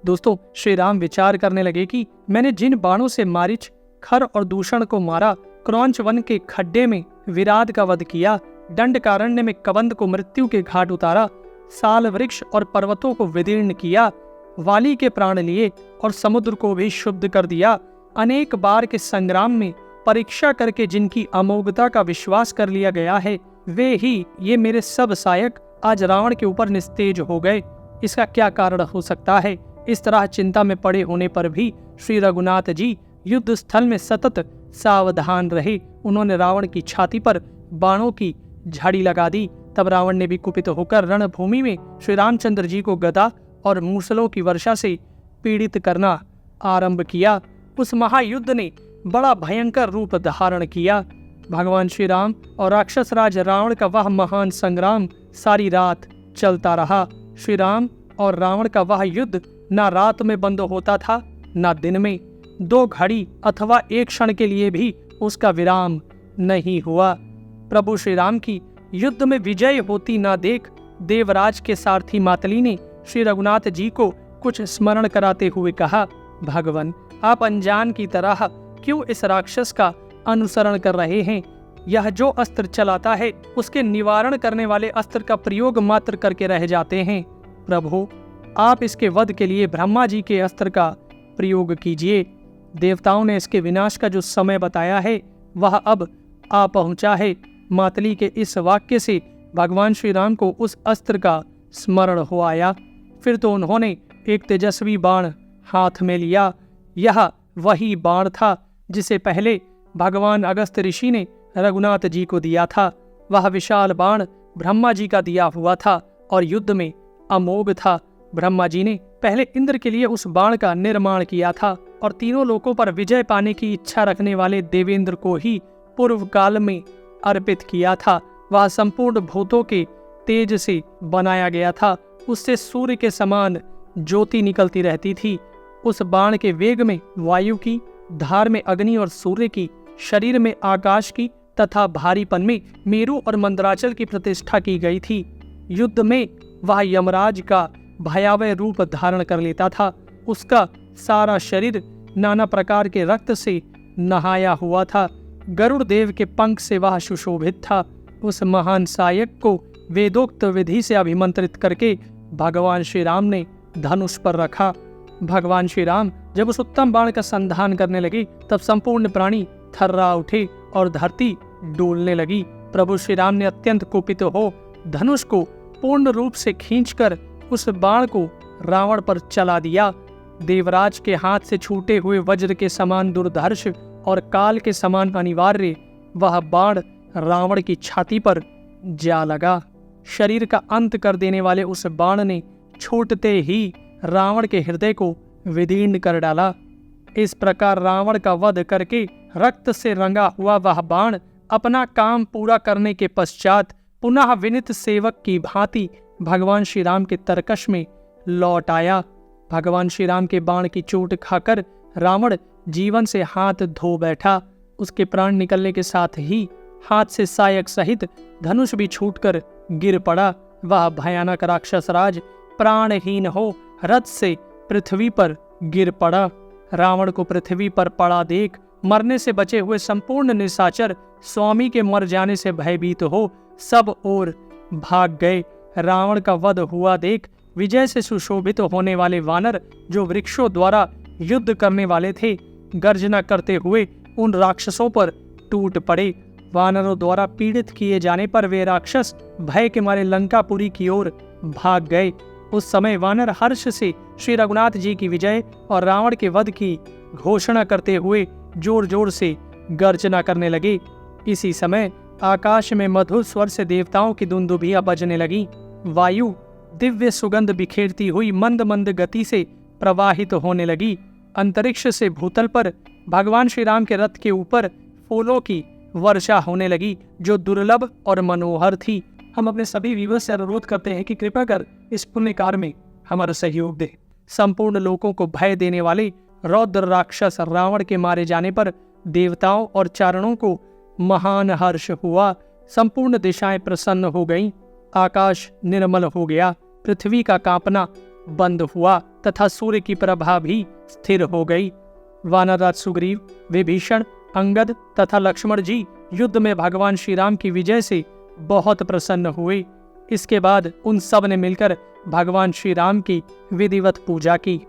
दोस्तों, श्री राम विचार करने लगे कि मैंने जिन बाणों से मारीच, खर और दूषण को मारा, क्रौंच वन के खड्डे में विराट का वध किया, दंडकारण्य में कबंध को मृत्यु के घाट उतारा, साल वृक्ष और पर्वतों को विदीर्ण किया, वाली के प्राण लिए और समुद्र को भी शुद्ध कर दिया, अनेक बार के संग्राम में परीक्षा करके जिनकी अमोघता का विश्वास कर लिया गया है, वे ही ये मेरे सब सहायक आज रावण के ऊपर निस्तेज हो गए। इसका क्या कारण हो सकता है? इस तरह चिंता में पड़े होने पर भी श्री रघुनाथ जी युद्ध स्थल में सतत सावधान रहे। उन्होंने रावण की छाती पर बाणों की झाड़ी लगा दी। तब रावण ने भी कुपित होकर रणभूमि में श्री रामचंद्र जी को गदा और मूसलों की वर्षा से पीड़ित करना आरंभ किया। उस महायुद्ध ने बड़ा भयंकर रूप धारण किया। भगवान श्री राम और राक्षस राज रावण का वह महान संग्राम सारी रात चलता रहा। श्री राम और रावण का वह युद्ध न रात में बंद होता था न दिन में। 2 घड़ी अथवा 1 क्षण के लिए भी उसका विराम नहीं हुआ। प्रभु श्री राम की युद्ध में विजय होती ना देख देवराज के सारथी मातली ने श्री रघुनाथ जी को कुछ स्मरण कराते हुए कहा, भगवान, आप अनजान की तरह क्यों इस राक्षस का अनुसरण कर रहे हैं? यह जो अस्त्र चलाता है उसके निवारण करने वाले अस्त्र का प्रयोग मात्र करके रह जाते हैं। प्रभु, आप इसके वध के लिए ब्रह्मा जी के अस्त्र का प्रयोग कीजिए। देवताओं ने इसके विनाश का जो समय बताया है वह अब आ पहुंचा है। मातली के इस वाक्य से भगवान श्री राम को उस अस्त्र का स्मरण हो आया। फिर तो उन्होंने एक तेजस्वी बाण हाथ में लिया। यह वही बाण था जिसे पहले भगवान अगस्त ऋषि ने रघुनाथ जी को दिया था। वह विशाल बाण ब्रह्मा जी का दिया हुआ था और युद्ध में अमोघ था। ब्रह्मा जी ने पहले इंद्र के लिए उस बाण का निर्माण किया था और तीनों लोकों पर विजय पाने की इच्छा रखने वाले देवेंद्र को ही पूर्व काल में अर्पित किया था। वह संपूर्ण भूतों के तेज से बनाया गया था। उससे सूर्य के समान ज्योति निकलती रहती थी। उस बाण के वेग में वायु की, धार में अग्नि और सूर्य की, शरीर में आकाश की तथा भारीपन में मेरु और मंदराचल की प्रतिष्ठा की गई थी। युद्ध में वह यमराज का भयावह रूप धारण कर लेता था। उसका सारा शरीर नाना प्रकार के रक्त से नहाया हुआ था। गरुड़ देव के पंख से वह सुशोभित था। उस महान सहायक को वेदोक्त विधि से अभिमंत्रित करके भगवान श्री राम ने धनुष पर रखा। भगवान श्री राम जब उस उत्तम बाण का संधान करने लगे तब संपूर्ण प्राणी थर्रा उठे और धरती डोलने लगी। प्रभु श्री राम ने अत्यंत कुपित हो धनुष को पूर्ण रूप से खींचकर उस बाण को रावण पर चला दिया। देवराज के हाथ से छूटे हुए वज्र के समान दुर्धर्ष और काल के समान अनिवार्य वह बाण रावण की छाती पर जा लगा। शरीर का अंत कर देने वाले उस बाण ने छूटते ही रावण के हृदय को विदीर्ण कर डाला। इस प्रकार रावण का वध करके रक्त से रंगा हुआ वह बाण अपना काम पूरा करने के पश्चात पुनः विनित सेवक की भांति भगवान श्री राम के तरकश में लौट आया। भगवान श्री राम के बाण की चोट खाकर रावण जीवन से हाथ धो बैठा। उसके प्राण निकलने के साथ ही हाथ से सायक सहित धनुष भी छूटकर गिर पड़ा। वह भयानक राक्षस राज प्राणहीन हो रथ से पृथ्वी पर गिर पड़ा। रावण को पृथ्वी पर पड़ा देख मरने से बचे हुए संपूर्ण निशाचर स्वामी के मर जाने से भयभीत हो सब ओर भाग गए। रावण का वध हुआ देख विजय से सुशोभित होने वाले वानर जो वृक्षों द्वारा युद्ध करने वाले थे, गर्जना करते हुए उन राक्षसों पर टूट पड़े। वानरों द्वारा पीड़ित किए जाने पर वे राक्षस भय के मारे लंकापुरी की ओर भाग गए। उस समय वानर हर्ष से श्री रघुनाथ जी की विजय और रावण के वध की घोषणा करते हुए जोर जोर से गर्जना करने लगे। इसी समय आकाश में मधुर स्वर से देवताओं की दुंदुभियां बजने लगी। वायु दिव्य सुगंध बिखेरती हुई मंद मंद गति से प्रवाहित होने लगी। अंतरिक्ष से भूतल पर भगवान श्री राम के रथ के ऊपर फूलों की वर्षा होने लगी जो दुर्लभ और मनोहर थी। हम अपने सभी व्यूअर्स से अनुरोध करते हैं कि कृपया कर इस पुण्य कार्य में हमारा सहयोग दें। संपूर्ण लोगों को भय देने वाले रौद्र राक्षस रावण के मारे जाने पर देवताओं और चारणों को महान हर्ष हुआ। संपूर्ण दिशाएं प्रसन्न हो गईं। आकाश निर्मल हो गया। पृथ्वी का कांपना बंद हुआ। तथा सूर्य की प्रभा भी स्थिर हो गई। वानरराज सुग्रीव, विभीषण, अंगद तथा लक्ष्मण जी युद्ध में भगवान श्री राम की विजय से बहुत प्रसन्न हुए। इसके बाद उन सब ने मिलकर भगवान श्री राम की विधिवत पूजा की।